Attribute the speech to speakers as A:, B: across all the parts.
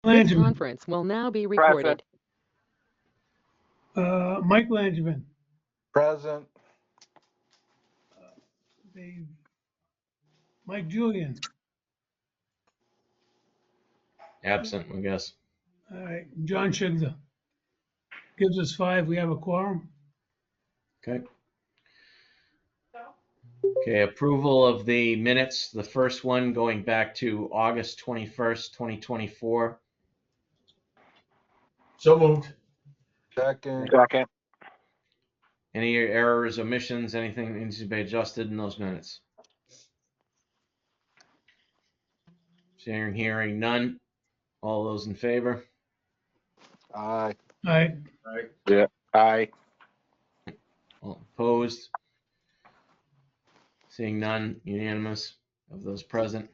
A: This
B: Langevin.
A: conference will now be recorded.
B: Mike Langevin.
C: Present.
B: Dave. Mike Julian.
D: Absent, I guess.
B: All right. John Shigler. Gives us 5. We have a quorum.
D: Okay. Okay, approval of the minutes. The first one going back to August 21st, 2024.
E: So moved.
C: Second.
D: Any errors, omissions, anything that needs to be adjusted in those minutes? Hearing none. All those in favor?
C: Aye.
B: All right.
C: Yeah. Aye.
D: All opposed? Seeing none, unanimous of those present.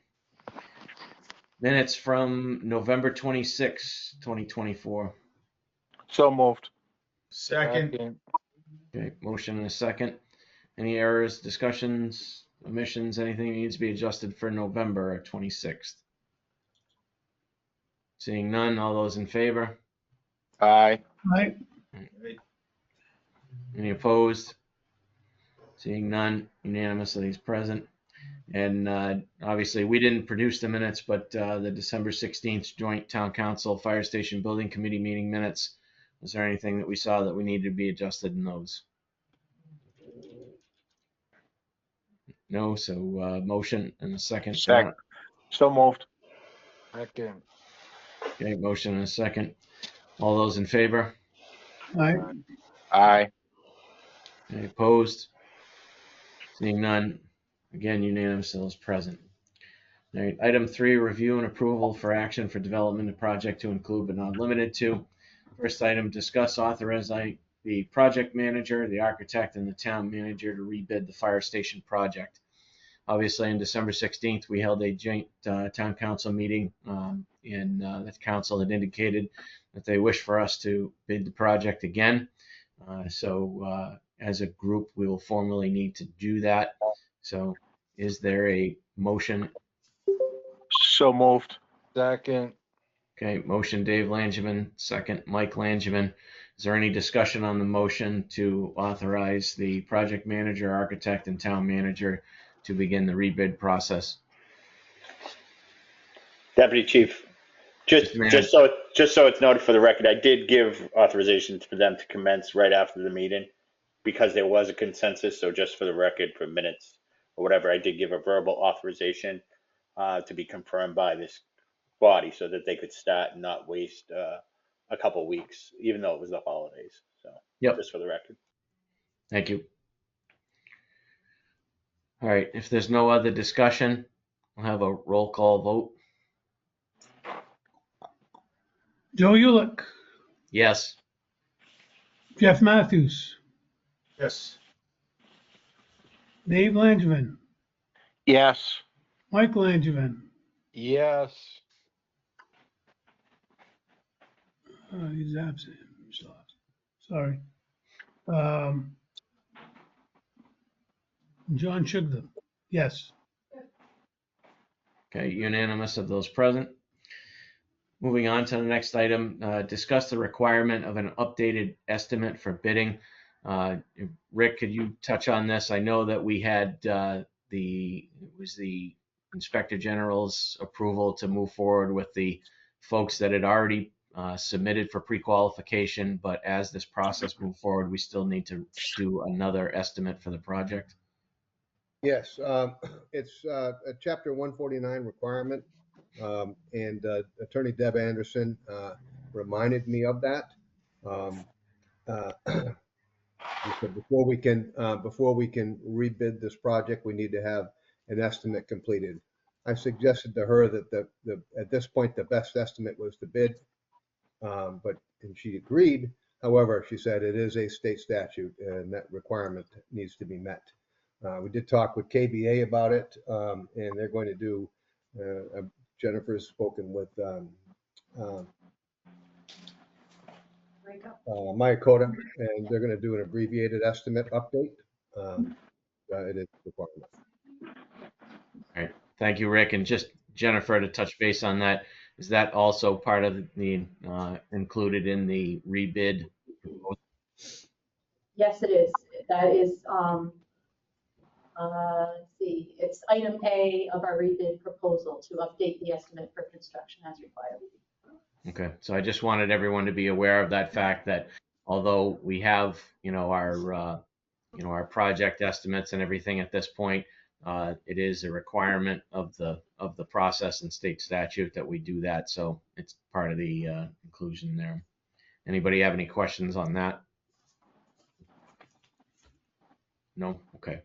D: Minutes from November 26, 2024.
C: So moved.
E: Second.
D: Okay, motion and a second. Any errors, discussions, omissions, anything that needs to be adjusted for November 26th? Seeing none, all those in favor?
C: Aye.
B: All right.
D: Any opposed? Seeing none, unanimous of these present. And obviously, we didn't produce the minutes, but the December 16th Joint Town Council Fire Station Building Committee meeting minutes. Was there anything that we saw that we needed to be adjusted in those? No, so motion and a second.
C: Second. So moved. Second.
D: Okay, motion and a second. All those in favor?
B: All right.
C: Aye.
D: Any opposed? Seeing none, again, unanimous of those present. All right, item 3, review and approval for action for development of project to include but not limited to. First item, discuss authorizing the project manager, the architect, and the town manager to rebid the fire station project. Obviously, on December 16th, we held a joint town council meeting, and the council had indicated that they wish for us to bid the project again. So as a group, we will formally need to do that. So is there a motion?
C: So moved. Second.
D: Okay, motion Dave Langevin, second Mike Langevin. Is there any discussion on the motion to authorize the project manager, architect, and town manager to begin the rebid process?
F: Deputy Chief, just so it's noted for the record, I did give authorization for them to commence right after the meeting because there was a consensus. So just for the record, for minutes or whatever, I did give a verbal authorization to be confirmed by this body so that they could start and not waste a couple weeks, even though it was the holidays. So
D: Yep.
F: Just for the record.
D: Thank you. All right, if there's no other discussion, we'll have a roll call vote.
B: Joe Ulick.
D: Yes.
B: Jeff Matthews.
E: Yes.
B: Dave Langevin.
C: Yes.
B: Mike Langevin.
C: Yes.
B: He's absent. Sorry. John Shigler. Yes.
D: Okay, unanimous of those present. Moving on to the next item, discuss the requirement of an updated estimate for bidding. Rick, could you touch on this? I know that we had the Inspector General's approval to move forward with the folks that had already submitted for pre-qualification, but as this process moved forward, we still need to do another estimate for the project.
G: Yes, it's a Chapter 149 requirement, and Attorney Deb Anderson reminded me of that. He said before we can rebid this project, we need to have an estimate completed. I suggested to her that at this point the best estimate was to bid, and she agreed. However, she said it is a state statute and that requirement needs to be met. We did talk with KBA about it, and they're going to do, Jennifer's spoken with Myakota, and they're going to do an abbreviated estimate update. It is a requirement.
D: All right, thank you, Rick. And just Jennifer, to touch base on that, Is that also part of the, included in the rebid?
H: Yes, it is. That is, let's see, it's item A of our rebid proposal to update the estimate for construction as required.
D: Okay, so I just wanted everyone to be aware of that fact that although we have, our project estimates and everything at this point, it is a requirement of the process and state statute that we do that. So it's part of the inclusion there. Anybody have any questions on that? No? Okay.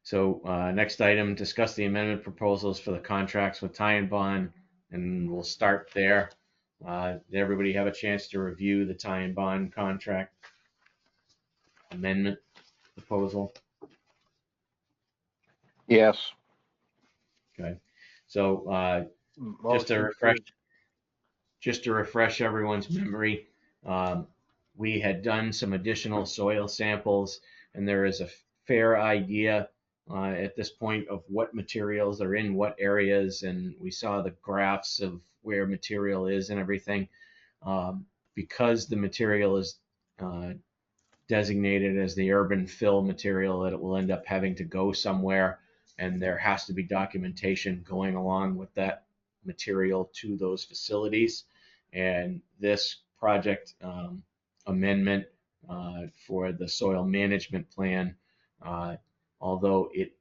D: So next item, discuss the amendment proposals for the contracts with Ty and Bond, and we'll start there. Did everybody have a chance to review the Ty and Bond contract amendment proposal?
C: Yes.
D: Okay. So just to refresh everyone's memory, we had done some additional soil samples, and there is a fair idea at this point of what materials are in what areas, and we saw the graphs of where material is and everything. Because the material is designated as the urban fill material, that it will end up having to go somewhere, and there has to be documentation going along with that material to those facilities. And this project amendment for the soil management plan, although it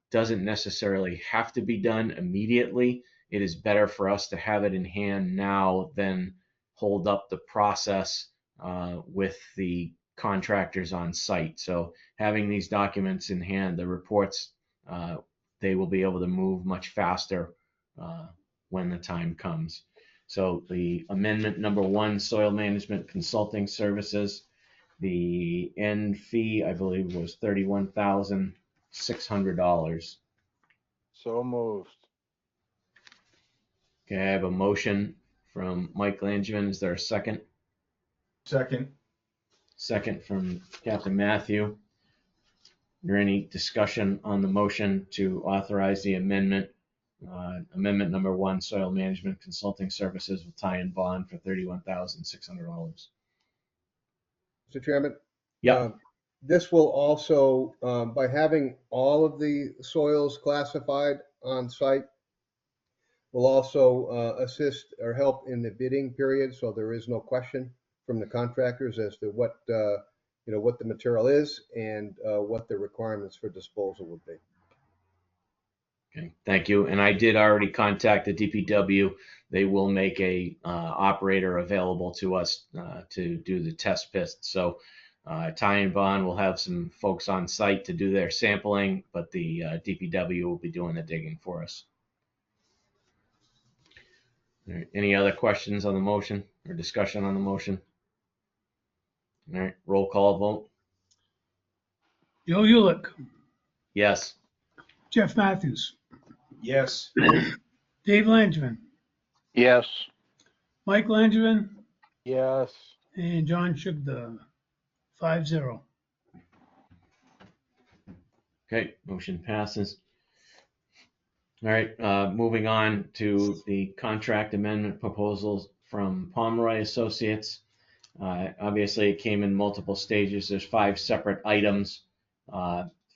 D: doesn't necessarily have to be done immediately, it is better for us to have it in hand now than hold up the process with the contractors on site. So having these documents in hand, the reports, they will be able to move much faster when the time comes. So the amendment number 1, soil management consulting services, the end fee, I believe, was $31,600.
C: So moved.
D: Okay, I have a motion from Mike Langevin. Is there a second?
E: Second.
D: Second from Captain Matthew. Is there any discussion on the motion to authorize the amendment? Amendment number 1, soil management consulting services with Ty and Bond for $31,600.
G: Mr. Chairman?
D: Yeah.
G: This will also, by having all of the soils classified on site, will also assist or help in the bidding period, so there is no question from the contractors as to what what the material is and what the requirements for disposal would be.
D: Okay, thank you. And I did already contact the DPW. They will make a operator available to us to do the test pits. So Ty and Bond will have some folks on site to do their sampling, but the DPW will be doing the digging for us. All right, any other questions on the motion or discussion on the motion? All right, roll call vote.
B: Joe Ulick,
D: Yes.
B: Jeff Matthews,
E: Yes.
B: Dave Langevin,
C: Yes.
B: Mike Langevin,
C: Yes.
B: and John Shugda, 5-0.
D: Okay, motion passes. All right, moving on to the contract amendment proposals from Pomeroy Associates. Obviously, it came in multiple stages. There's 5 separate items.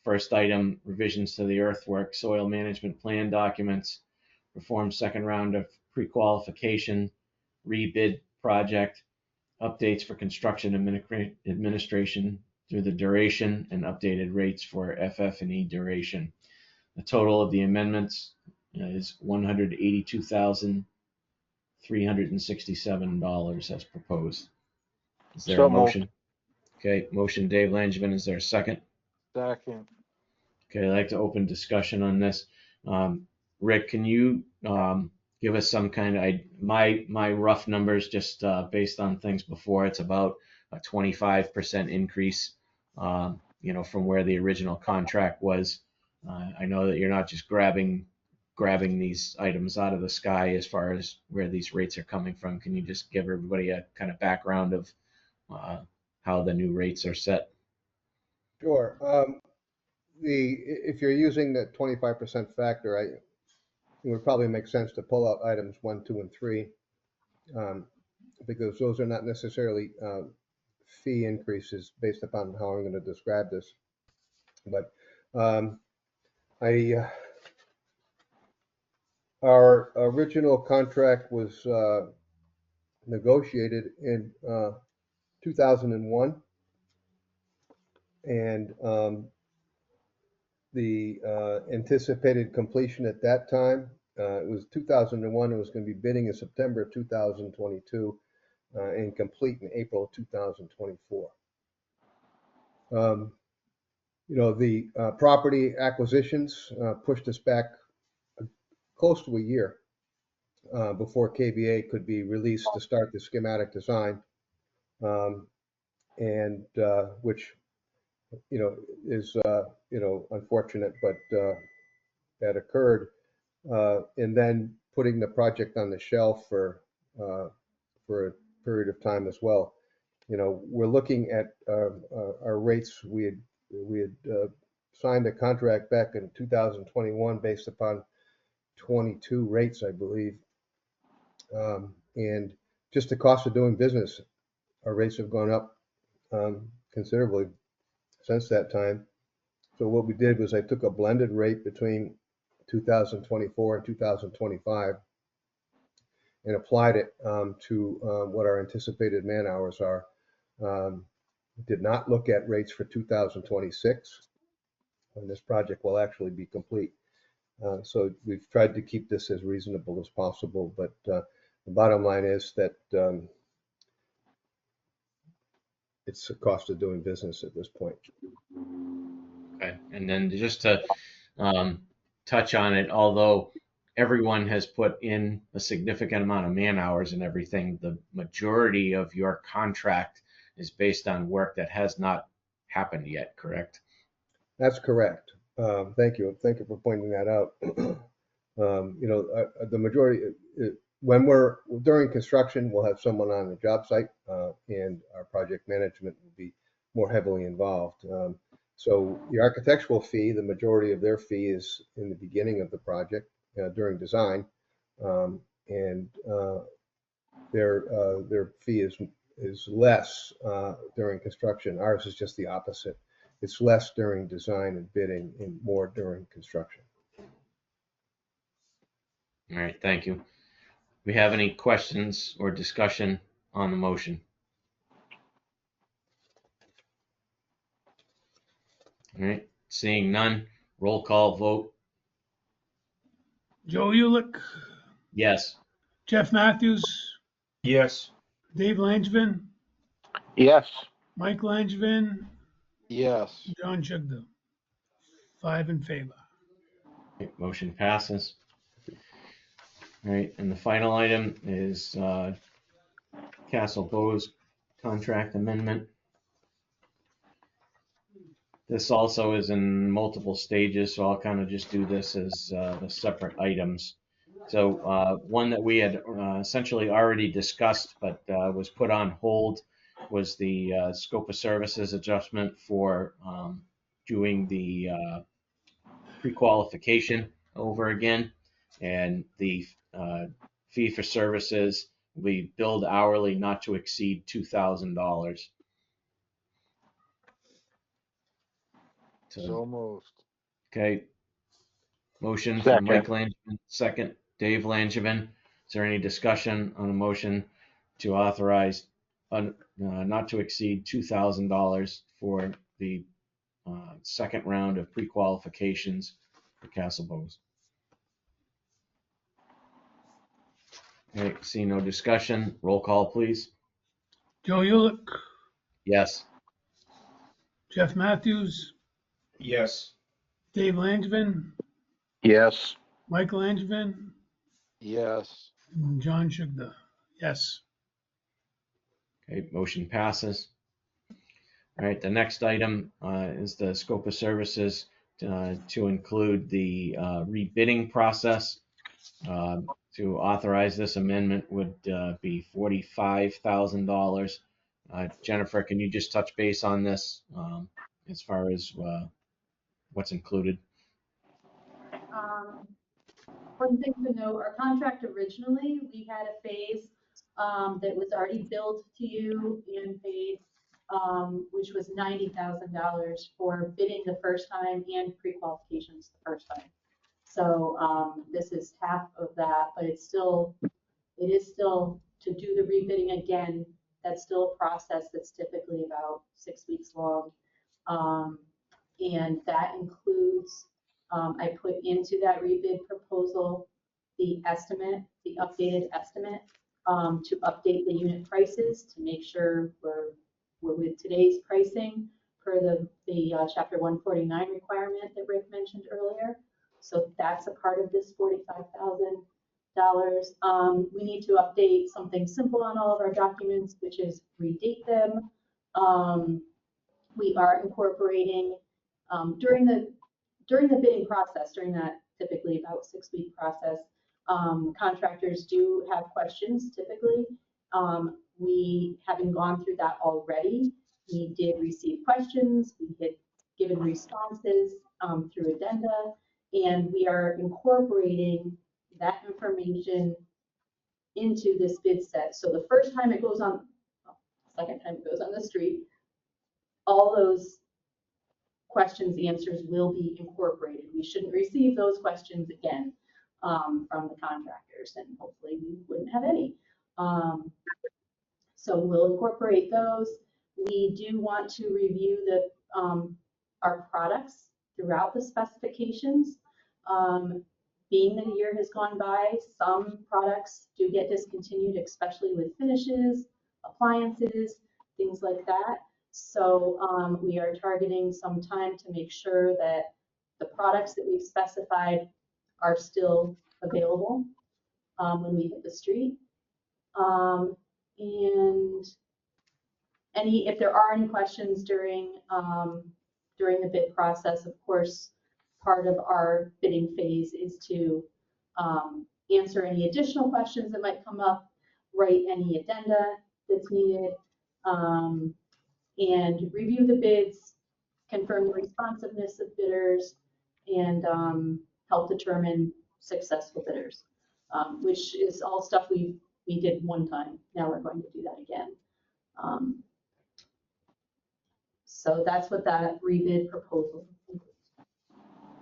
D: First item, revisions to the earthwork soil management plan documents, perform second round of pre-qualification, rebid project, updates for construction administration through the duration, and updated rates for FF&E duration. The total of the amendments is $182,367 as proposed. Is there
C: So
D: a
C: moved.
D: motion? Okay, motion Dave Langevin. Is there a second?
C: Second.
D: Okay, I'd like to open discussion on this. Rick, can you give us some kind of, my rough numbers just based on things before, it's about a 25% increase, from where the original contract was. I know that you're not just grabbing these items out of the sky as far as where these rates are coming from. Can you just give everybody a kind of background of how the new rates are set?
G: Sure. If you're using the 25% factor, it would probably make sense to pull out items 1, 2, and 3, because those are not necessarily fee increases based upon how I'm going to describe this. But our original contract was negotiated in 2001, and the anticipated completion at that time, it was 2001. It was going to be bidding in September of 2022 and complete in April of 2024. The property acquisitions pushed us back close to a year before KBA could be released to start the schematic design, and which is unfortunate, but that occurred, and then putting the project on the shelf for a period of time as well. We're looking at our rates. We had signed a contract back in 2021 based upon 22 rates, I believe, and just the cost of doing business, our rates have gone up considerably since that time. So what we did was I took a blended rate between 2024 and 2025 and applied it to what our anticipated man hours are. Did not look at rates for 2026 when this project will actually be complete. So we've tried to keep this as reasonable as possible, but the bottom line is that it's the cost of doing business at this point.
D: Okay, and then just to touch on it, although everyone has put in a significant amount of man hours and everything, the majority of your contract is based on work that has not happened yet, correct?
G: That's correct. Thank you. Thank you for pointing that out. The majority, when we're during construction, we'll have someone on the job site, and our project management will be more heavily involved. So the architectural fee, the majority of their fee is in the beginning of the project during design, and their fee is less during construction. Ours is just the opposite. It's less during design and bidding and more during construction.
D: All right, thank you. We have any questions or discussion on the motion? All right, seeing none, roll call vote.
B: Joe Ulick,
D: Yes.
B: Jeff Matthews,
E: Yes.
B: Dave Langevin,
C: Yes.
B: Mike Langevin,
C: Yes.
B: John Chugda. 5 in favor.
D: Okay, motion passes. All right, and the final item is Castle Bowes contract amendment. This also is in multiple stages, so I'll kind of just do this as the separate items. So one that we had essentially already discussed but was put on hold was the scope of services adjustment for doing the pre-qualification over again, and the fee for services will be billed hourly not to exceed $2,000.
C: So moved.
D: Okay. Motion from
C: Second.
D: Mike Langevin, second Dave Langevin. Is there any discussion on a motion to authorize not to exceed $2,000 for the second round of pre-qualifications for Castle Bowes? Okay, see no discussion. Roll call, please.
B: Joe Ulick,
D: Yes.
B: Jeff Matthews,
E: Yes.
B: Dave Langevin,
C: Yes.
B: Mike Langevin,
C: Yes.
B: and John Chugda. Yes.
D: Okay, motion passes. All right, the next item is the scope of services to include the rebidding process. To authorize this amendment would be $45,000. Jennifer, can you just touch base on this as far as what's included?
H: One thing to note, our contract originally, we had a phase that was already billed to you and paid, which was $90,000 for bidding the first time and pre-qualifications the first time. So this is half of that, but it is still to do the rebidding again. That's still a process that's typically about 6 weeks long. And that includes, I put into that rebid proposal the estimate, the updated estimate, to update the unit prices to make sure we're with today's pricing per the Chapter 149 requirement that Rick mentioned earlier. So that's a part of this $45,000. We need to update something simple on all of our documents, which is redate them. We are incorporating during the bidding process, during that typically about 6-week process, contractors do have questions typically. We, having gone through that already, we did receive questions, we had given responses through addenda, and we are incorporating that information into this bid set. So the first time it goes on, second time it goes on the street, all those questions, answers will be incorporated. We shouldn't receive those questions again from the contractors, and hopefully we wouldn't have any. So we'll incorporate those. We do want to review our products throughout the specifications. Being that a year has gone by, some products do get discontinued, especially with finishes, appliances, things like that. So we are targeting some time to make sure that the products that we've specified are still available when we hit the street. And if there are any questions during the bid process, of course, part of our bidding phase is to answer any additional questions that might come up, write any addenda that's needed, and review the bids, confirm the responsiveness of bidders, and help determine successful bidders, which is all stuff we did one time. Now we're going to do that again. So that's what that rebid proposal includes.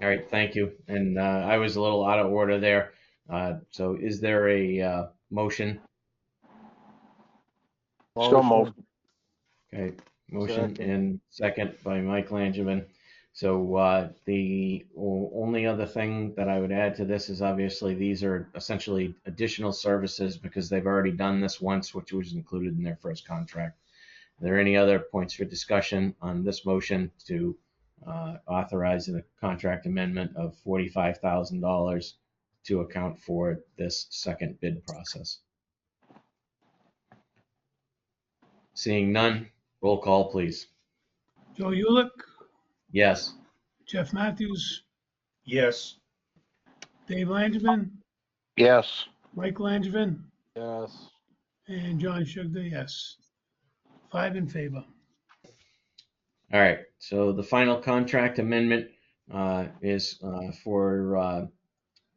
D: All right, thank you. And I was a little out of order there. So is there a motion?
C: So moved.
D: Okay, motion
C: Second.
D: and second by Mike Langevin. So the only other thing that I would add to this is obviously these are essentially additional services because they've already done this once, which was included in their first contract. Are there any other points for discussion on this motion to authorize a contract amendment of $45,000 to account for this second bid process? Seeing none, roll call, please.
B: Joe Ulick,
D: Yes.
B: Jeff Matthews,
E: Yes.
B: Dave Langevin,
C: Yes.
B: Mike Langevin,
C: Yes.
B: and John Shugden, yes. 5 in favor.
D: All right. So the final contract amendment is for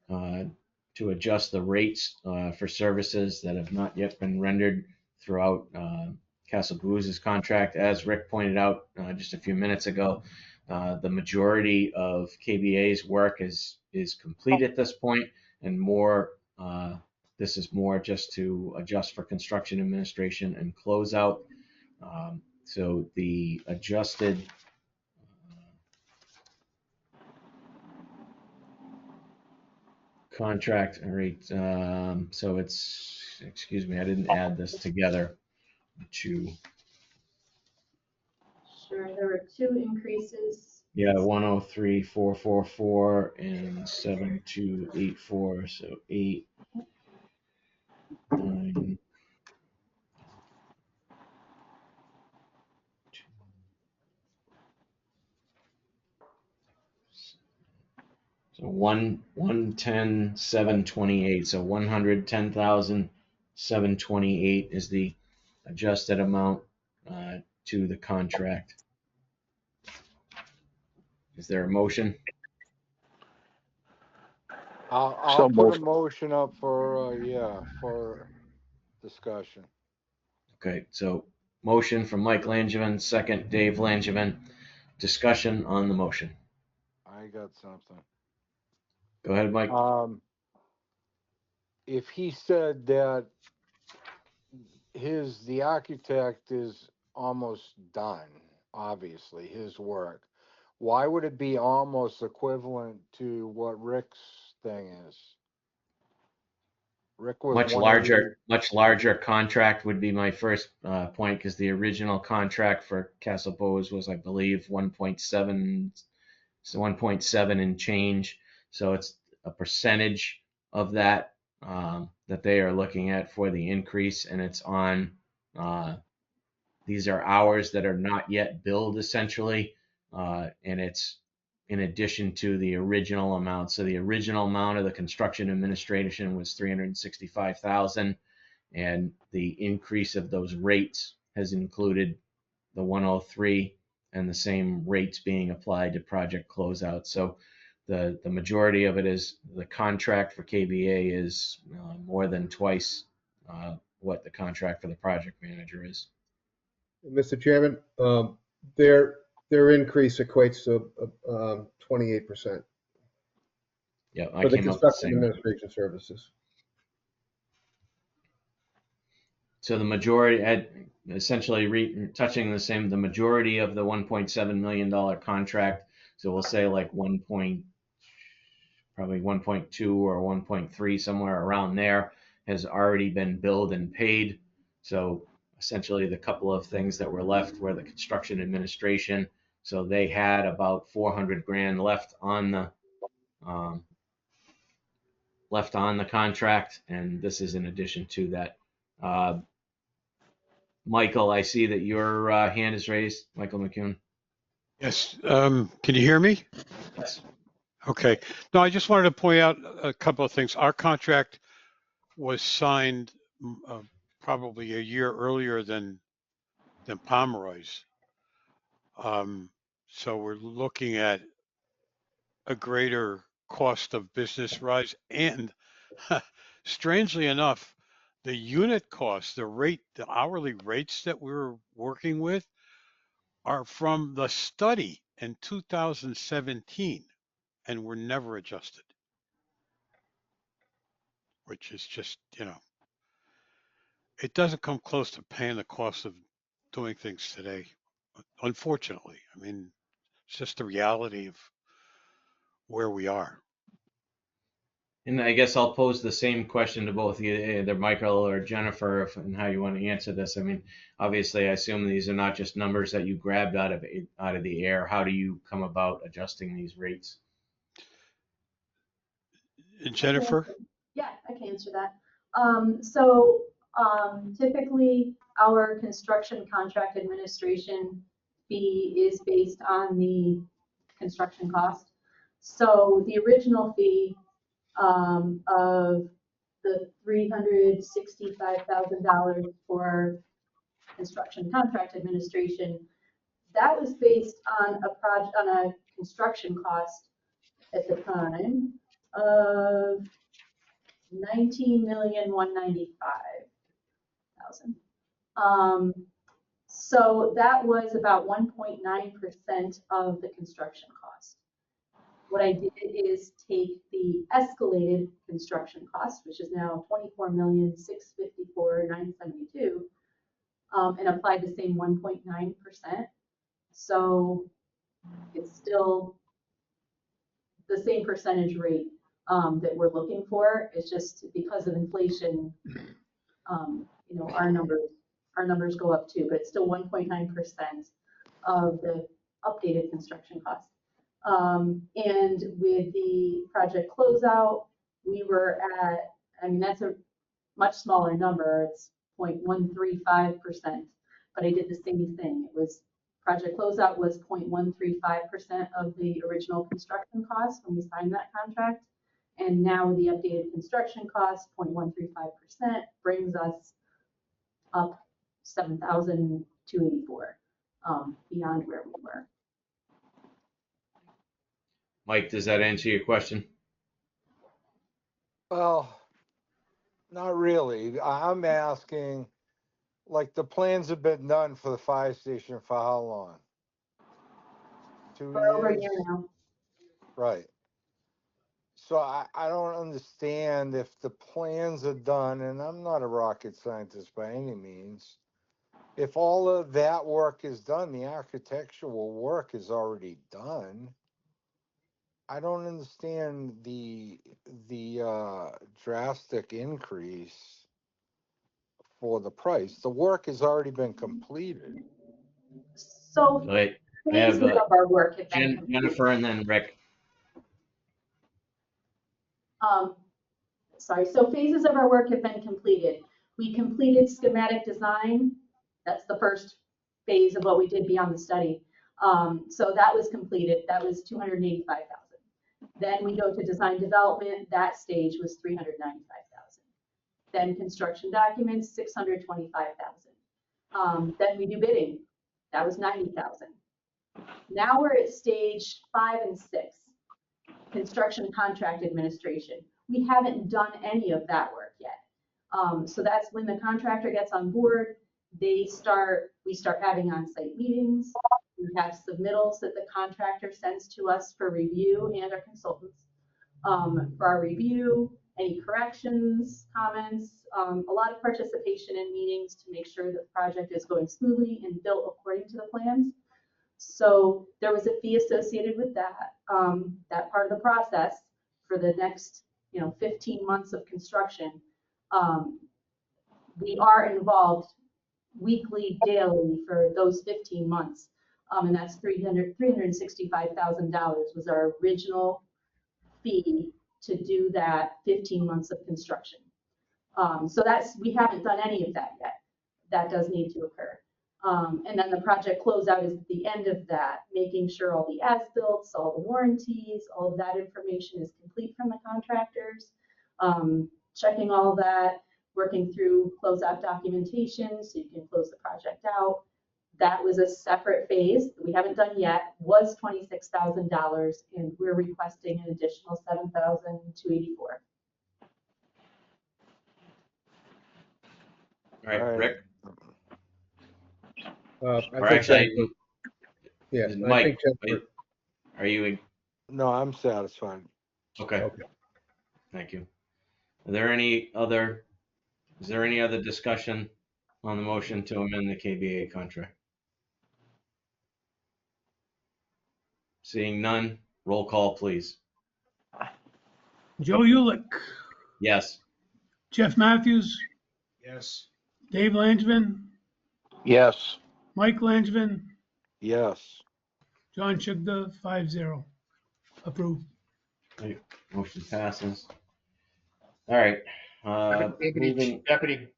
D: to adjust the rates for services that have not yet been rendered throughout Castle Gouze's contract. As Rick pointed out just a few minutes ago, the majority of KBA's work is complete at this point, and more. This is more just to adjust for construction administration and closeout. So the adjusted contract rate, so it's, excuse me, I didn't add this together.
H: Sure, there were 2 increases.
D: Yeah, 103,444 and 7284, so 8, 9, so 110,728. So 110,728 is the adjusted amount to the contract. Is there a motion?
C: I'll So put a moved. motion up for, for discussion.
D: Okay, so motion from Mike Langevin, second Dave Langevin. Discussion on the motion.
C: I got something.
D: Go ahead, Mike.
C: If he said that the architect is almost done, obviously, his work, why would it be almost equivalent to what Rick's thing is? Rick was
D: Much
C: 180.
D: larger contract would be my first point, because the original contract for Castle Bose was, I believe, 1.7, so 1.7 and change. So it's a percentage of that that they are looking at for the increase, and it's on. These are hours that are not yet billed, essentially, and it's in addition to the original amount. So the original amount of the construction administration was $365,000, and the increase of those rates has included the 103 and the same rates being applied to project closeout. So the majority of it is the contract for KBA is more than twice what the contract for the project manager is.
G: Mr. Chairman, their increase equates to 28%
D: Yeah, I
G: for the
D: came up with the
G: construction
D: same.
G: administration services.
D: So the majority, essentially touching the same, the majority of the $1.7 million contract. So we'll say like probably 1.2 or 1.3, somewhere around there, has already been billed and paid. So essentially the couple of things that were left were the construction administration. So they had about $400,000 left on the contract, and this is in addition to that. Michael, I see that your hand is raised. Michael McCune.
I: Yes. Can you hear me?
D: Yes.
I: Okay. No, I just wanted to point out a couple of things. Our contract was signed probably a year earlier than Pomeroy's. So we're looking at a greater cost of business rise, and strangely enough, the unit cost, the hourly rates that we're working with are from the study in 2017 and were never adjusted, which is just, it doesn't come close to paying the cost of doing things today, unfortunately. I mean, it's just the reality of where we are.
D: And I guess I'll pose the same question to both either Michael or Jennifer, and how you want to answer this. I mean, obviously, I assume these are not just numbers that you grabbed out of the air. How do you come about adjusting these rates?
I: Jennifer?
H: Yeah, I can answer that. Typically, our construction contract administration fee is based on the construction cost. So the original fee of the $365,000 for construction contract administration, that was based on a construction cost at the time of $19,195,000. So that was about 1.9% of the construction cost. What I did is take the escalated construction cost, which is now $24,654,972, and applied the same 1.9%. So it's still the same percentage rate that we're looking for. It's just because of inflation, our numbers go up too, but it's still 1.9% of the updated construction cost. And with the project closeout, we were at, that's a much smaller number. It's 0.135%, but I did the same thing. It was project closeout was 0.135% of the original construction cost when we signed that contract. And now the updated construction cost, 0.135%, brings us up $7,284 beyond where we were.
D: Mike, does that answer your question?
C: Well, not really. I'm asking, like, the plans have been done for the fire station for how long? 2
H: For over a
C: years?
H: year now.
C: Right. So I don't understand if the plans are done, and I'm not a rocket scientist by any means. If all of that work is done, the architectural work is already done. I don't understand the drastic increase for the price. The work has already been completed.
H: So
D: Wait, I
H: phases
D: have
H: of our work have been completed.
D: Jennifer and then Rick.
H: Sorry, so phases of our work have been completed. We completed schematic design. That's the first phase of what we did beyond the study. So that was completed. That was 285,000. Then we go to design development. That stage was 395,000. Then construction documents, 625,000. Then we do bidding. That was 90,000. Now we're at stage 5 and 6, construction contract administration. We haven't done any of that work yet. So that's when the contractor gets on board. We start having on-site meetings. We have submittals that the contractor sends to us for review and our consultants for our review, any corrections, comments, a lot of participation in meetings to make sure that the project is going smoothly and built according to the plans. So there was a fee associated with that, that part of the process for the next 15 months of construction. We are involved weekly, daily for those 15 months. And that's $365,000 was our original fee to do that 15 months of construction. So we haven't done any of that yet. That does need to occur. And then the project closeout is the end of that, making sure all the as-builts, all the warranties, all of that information is complete from the contractors, checking all that, working through closeout documentation so you can close the project out. That was a separate phase that we haven't done yet, was $26,000, and we're requesting an additional $7,284.
D: All right, Rick.
G: I
D: Or
G: think
D: actually,
G: Jennifer- Yes, I
D: Mike,
G: think Jennifer-
D: are you?
C: No, I'm satisfied.
D: Okay.
G: Okay.
D: Thank you. Is there any other discussion on the motion to amend the KBA contract? Seeing none, roll call, please.
B: Joe Ulick,
D: Yes.
B: Jeff Matthews,
E: Yes.
B: Dave Langevin,
C: Yes.
B: Mike Langevin,
C: Yes.
B: John Chigda, 5-0. Approved.
D: Motion passes. All right. Moving.
J: Deputy,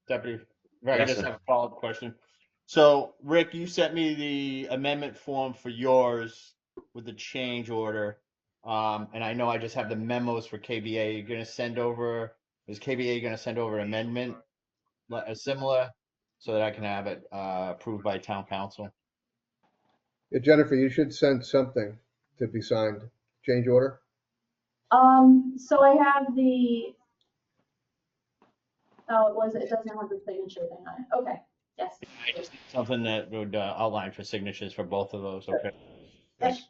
J: right, I
D: Yes,
J: just
D: sir.
J: have a follow-up question. So, Rick, you sent me the amendment form for yours with the change order. And I know I just have the memos for KBA. You're gonna send over, is KBA gonna send over amendment, a similar, so that I can have it approved by town council?
G: Yeah, Jennifer, you should send something to be signed. Change order?
H: So I have it doesn't have the signature thing on it. Okay, yes.
J: Something that would outline for signatures for both of those, okay?
H: Yes.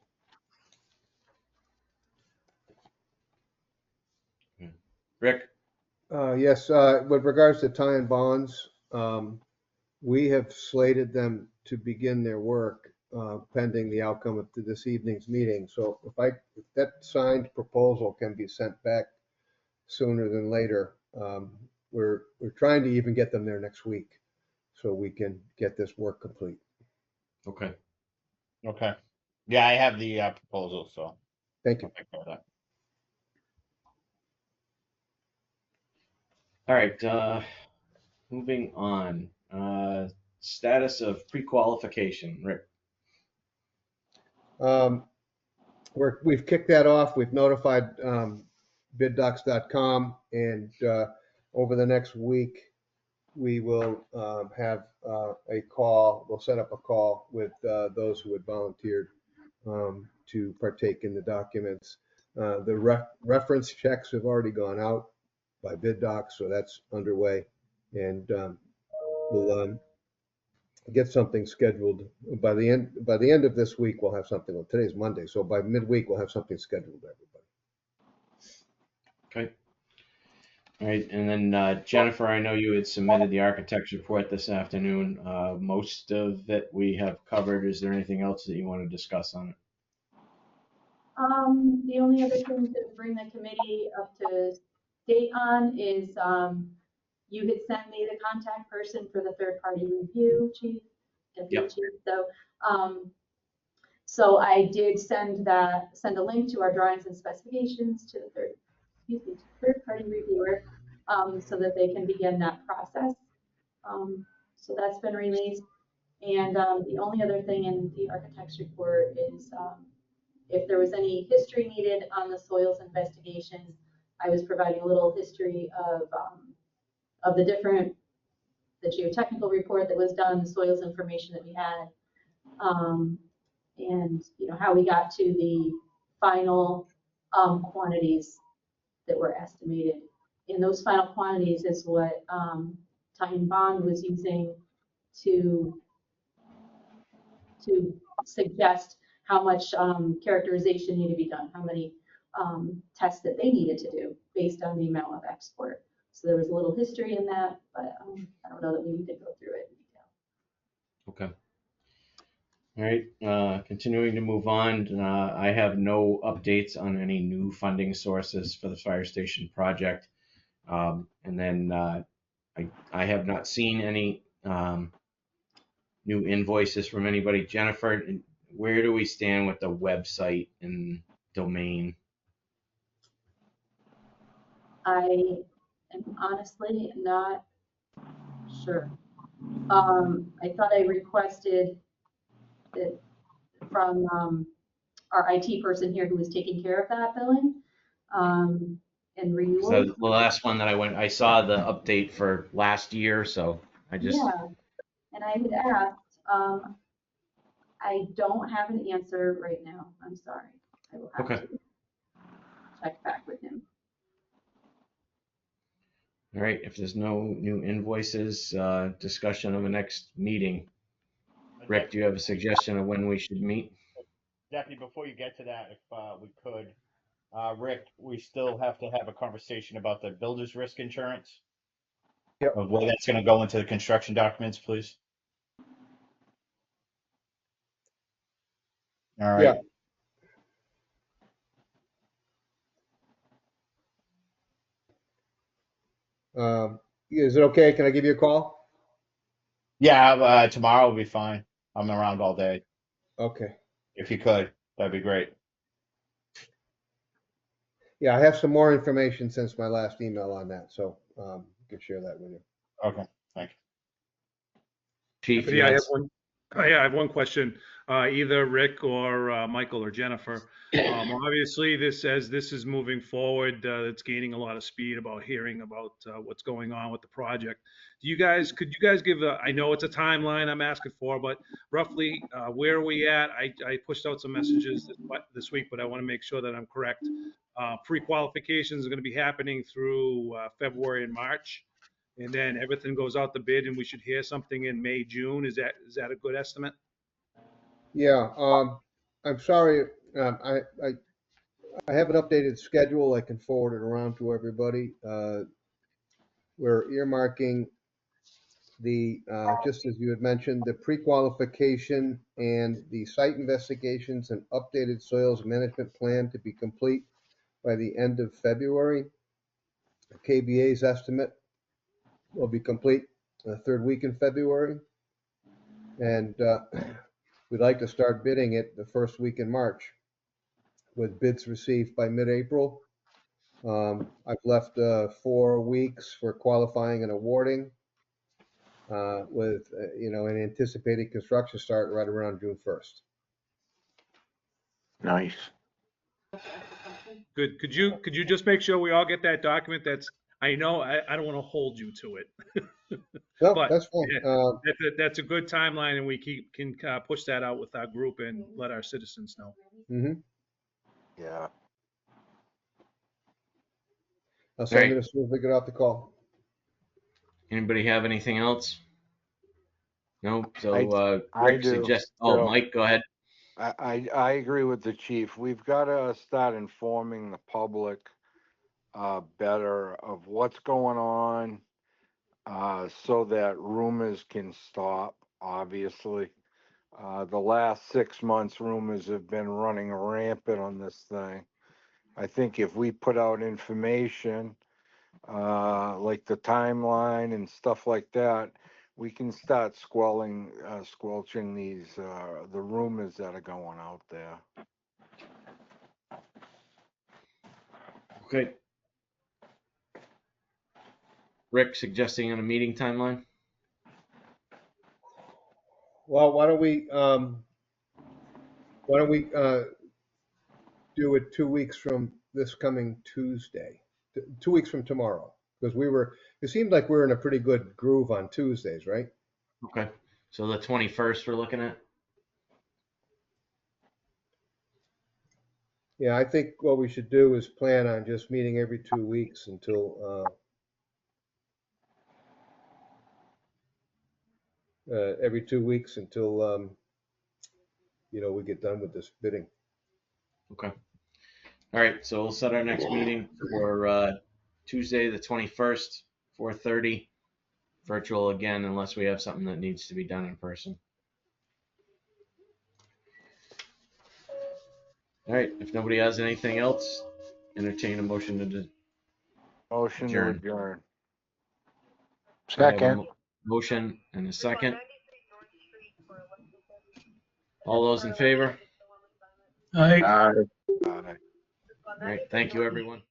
D: Rick.
G: Yes, with regards to Ty and Bonds, we have slated them to begin their work pending the outcome of this evening's meeting. So if that signed proposal can be sent back sooner than later, we're trying to even get them there next week so we can get this work complete.
D: Okay.
J: Okay. Yeah, I have the proposal, so.
G: Thank you.
J: I'll take care of that.
D: All right. Moving on. Status of pre-qualification, Rick.
G: We've kicked that off. We've notified biddocs.com, and over the next week, we will have a call. We'll set up a call with those who had volunteered to partake in the documents. The reference checks have already gone out. by bid docs, so that's underway. And we'll get something scheduled by the end of this week. We'll have something. Well, today's Monday, so by midweek we'll have something scheduled, everybody.
D: Okay. All right, and then Jennifer, I know you had submitted the architect's report this afternoon. Most of it we have covered. Is there anything else that you want to discuss on it?
H: The only other thing to bring the committee up to date on is, you had sent me the contact person for the third party review, Chief, Deputy
D: Yep.
H: Chief. So I did send a link to our drawings and specifications to the third party reviewer, so that they can begin that process. So that's been released. And the only other thing in the architect's report is, if there was any history needed on the soils investigations, I was providing a little history of the geotechnical report that was done, the soils information that we had, and how we got to the final quantities that were estimated. And those final quantities is what Titan Bond was using to suggest how much characterization needed to be done, how many tests that they needed to do based on the amount of export. So there was a little history in that, but I don't know that we need to go through it in detail.
D: Okay. All right, continuing to move on, I have no updates on any new funding sources for the fire station project. And then I have not seen any new invoices from anybody. Jennifer, where do we stand with the website and domain?
H: I am honestly not sure. I thought I requested it from our IT person here who was taking care of that billing and renewal.
D: So the last one that I saw the update for last year, so I just.
H: Yeah, and I had asked, I don't have an answer right now. I'm sorry. I will have to check back with him.
D: All right, if there's no new invoices, discussion of the next meeting. Rick, do you have a suggestion of when we should meet?
J: Deputy, before you get to that, if we could, Rick, we still have to have a conversation about the builder's risk insurance.
G: Yep.
J: Of where that's going to go into the construction documents, please. All right.
G: Yeah. Is it okay? Can I give you a call?
J: Yeah, tomorrow will be fine. I'm around all day.
G: Okay.
J: If you could, that'd be great.
G: Yeah, I have some more information since my last email on that, so I can share that with you.
J: Okay, thank you.
D: Chief,
K: Yeah,
D: yes.
K: I have one question, either Rick or Michael or Jennifer. Obviously, this is moving forward, it's gaining a lot of speed about hearing about what's going on with the project. Could you guys give I know it's a timeline I'm asking for, but roughly where are we at? I pushed out some messages this week, but I want to make sure that I'm correct. Pre-qualifications are going to be happening through February and March. And then everything goes out the bid and we should hear something in May, June. Is that a good estimate?
G: Yeah, I'm sorry. I have an updated schedule. I can forward it around to everybody. We're earmarking the, just as you had mentioned, the pre-qualification and the site investigations and updated soils management plan to be complete by the end of February. KBA's estimate will be complete the third week in February. And we'd like to start bidding it the first week in March with bids received by mid-April. I've left 4 weeks for qualifying and awarding with, an anticipated construction start right around June 1st.
E: Nice.
K: Good. Could you just make sure we all get that document? I know I don't want to hold you to it.
G: No,
K: But
G: that's fine.
K: that's a good timeline, and we can push that out with our group and let our citizens know.
G: Mm-hmm.
C: Yeah.
G: I'll send
D: Right.
G: it as soon as we get off the call.
D: Anybody have anything else? No. So
C: I
D: Rick
C: do.
D: suggests. Oh,
C: Bill.
D: Mike, go ahead.
C: I agree with the chief. We've got to start informing the public better of what's going on so that rumors can stop, obviously. The last 6 months, rumors have been running rampant on this thing. I think if we put out information, like the timeline and stuff like that, we can start squelching these, the rumors that are going out there.
D: Okay. Rick suggesting on a meeting timeline.
G: Well, why don't we do it 2 weeks from this coming Tuesday, 2 weeks from tomorrow? Because it seemed like we're in a pretty good groove on Tuesdays, right?
D: Okay. So the 21st we're looking at.
G: Yeah, I think what we should do is plan on just meeting every 2 weeks until we get done with this bidding.
D: Okay. All right. So we'll set our next meeting for Tuesday the 21st, 4:30. Virtual again, unless we have something that needs to be done in person. All right. If nobody has anything else, entertain a motion to
C: Motion to
D: Adjourn.
C: adjourn.
D: I have a motion and a second. All those in favor?
B: Aye.
C: Aye.
D: All right. Thank you, everyone.